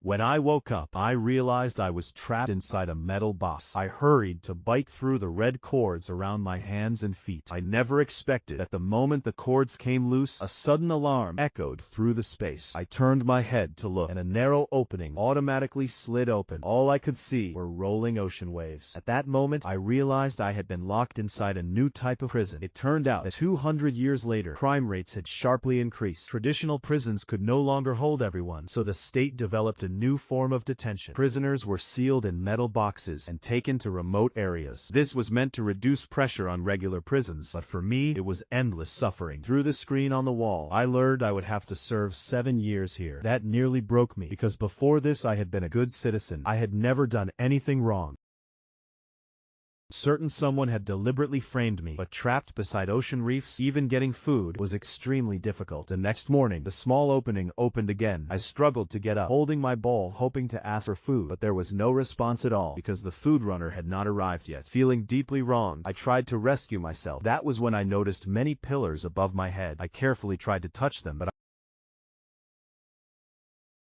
When I woke up, I realized I was trapped inside a metal box. I hurried to bite through the red cords around my hands and feet. I never expected that the moment the cords came loose, a sudden alarm echoed through the space. I turned my head to look, and a narrow opening automatically slid open. All I could see were rolling ocean waves. At that moment, I realized I had been locked inside a new type of prison. It turned out that 200 years later, crime rates had sharply increased. Traditional prisons could no longer hold everyone, so the state developed a new form of detention. Prisoners were sealed in metal boxes and taken to remote areas. This was meant to reduce pressure on regular prisons, but for me, it was endless suffering. Through the screen on the wall, I learned I would have to serve 7 years here. That nearly broke me, because before this I had been a good citizen. I had never done anything wrong. Certain someone had deliberately framed me, but trapped beside ocean reefs, even getting food was extremely difficult. The next morning, the small opening opened again. I struggled to get up, holding my bowl, hoping to ask for food, but there was no response at all, because the food runner had not arrived yet. Feeling deeply wronged, I tried to rescue myself. That was when I noticed many pillars above my head. I carefully tried to touch them, but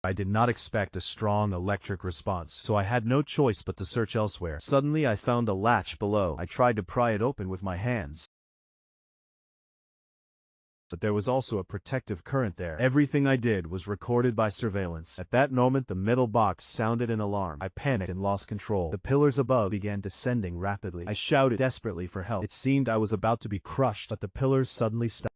I did not expect a strong electric response, so I had no choice but to search elsewhere. Suddenly I found a latch below. I tried to pry it open with my hands, but there was also a protective current there. Everything I did was recorded by surveillance. At that moment, the metal box sounded an alarm. I panicked and lost control. The pillars above began descending rapidly. I shouted desperately for help. It seemed I was about to be crushed, but the pillars suddenly stopped.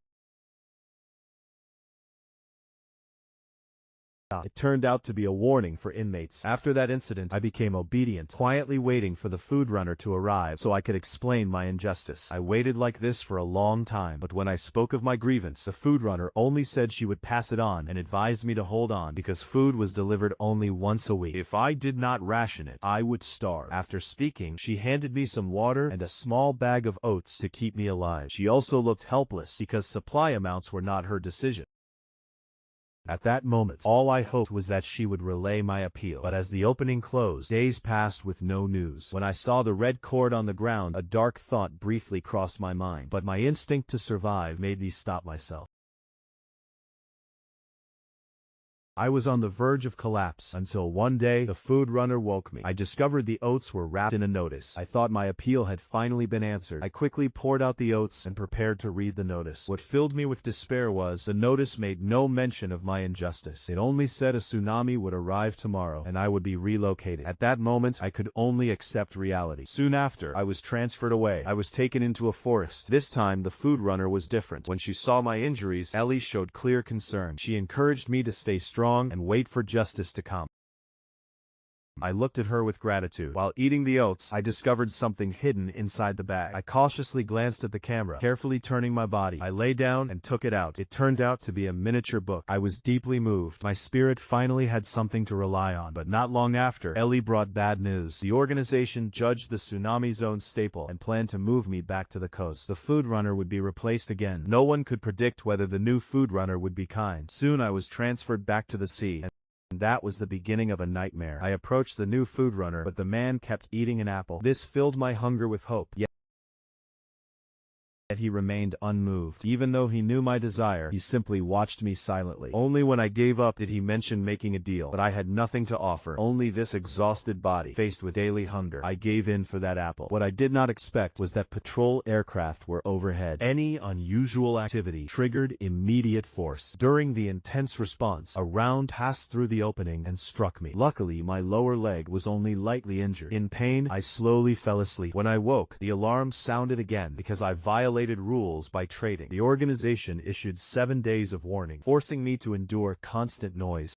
It turned out to be a warning for inmates. After that incident, I became obedient, quietly waiting for the food runner to arrive so I could explain my injustice. I waited like this for a long time, but when I spoke of my grievance, the food runner only said she would pass it on and advised me to hold on because food was delivered only once a week. If I did not ration it, I would starve. After speaking, she handed me some water and a small bag of oats to keep me alive. She also looked helpless because supply amounts were not her decision. At that moment, all I hoped was that she would relay my appeal. But as the opening closed, days passed with no news. When I saw the red cord on the ground, a dark thought briefly crossed my mind, but my instinct to survive made me stop myself. I was on the verge of collapse until one day the food runner woke me. I discovered the oats were wrapped in a notice. I thought my appeal had finally been answered. I quickly poured out the oats and prepared to read the notice. What filled me with despair was the notice made no mention of my injustice. It only said a tsunami would arrive tomorrow and I would be relocated. At that moment, I could only accept reality. Soon after, I was transferred away. I was taken into a forest. This time, the food runner was different. When she saw my injuries, Ellie showed clear concern. She encouraged me to stay strong and wait for justice to come. I looked at her with gratitude. While eating the oats, I discovered something hidden inside the bag. I cautiously glanced at the camera, carefully turning my body. I lay down and took it out. It turned out to be a miniature book. I was deeply moved. My spirit finally had something to rely on. But not long after, Ellie brought bad news. The organization judged the tsunami zone staple and planned to move me back to the coast. The food runner would be replaced again. No one could predict whether the new food runner would be kind. Soon I was transferred back to the sea. And that was the beginning of a nightmare. I approached the new food runner, but the man kept eating an apple. This filled my hunger with hope. Yet he remained unmoved. Even though he knew my desire, he simply watched me silently. Only when I gave up did he mention making a deal. But I had nothing to offer, only this exhausted body. Faced with daily hunger, I gave in for that apple. What I did not expect was that patrol aircraft were overhead. Any unusual activity triggered immediate force. During the intense response, a round passed through the opening and struck me. Luckily, my lower leg was only lightly injured. In pain, I slowly fell asleep. When I woke, the alarm sounded again because I violated rules by trading. The organization issued 7 days of warning, forcing me to endure constant noise.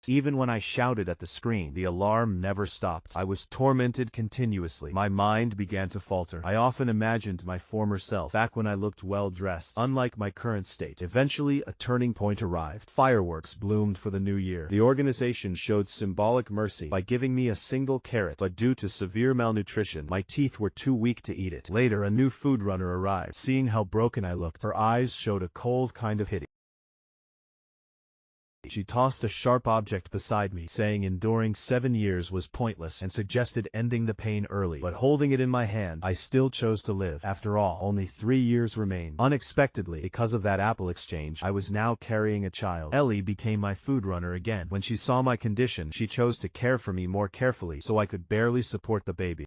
Even when I shouted at the screen, the alarm never stopped. I was tormented continuously. My mind began to falter. I often imagined my former self, back when I looked well-dressed, unlike my current state. Eventually, a turning point arrived. Fireworks bloomed for the new year. The organization showed symbolic mercy by giving me a single carrot, but due to severe malnutrition, my teeth were too weak to eat it. Later, a new food runner arrived. Seeing how broken I looked, her eyes showed a cold kind of pity. She tossed a sharp object beside me, saying enduring 7 years was pointless and suggested ending the pain early. But holding it in my hand, I still chose to live. After all, only 3 years remained. Unexpectedly, because of that apple exchange, I was now carrying a child. Ellie became my food runner again. When she saw my condition, she chose to care for me more carefully so I could barely support the baby.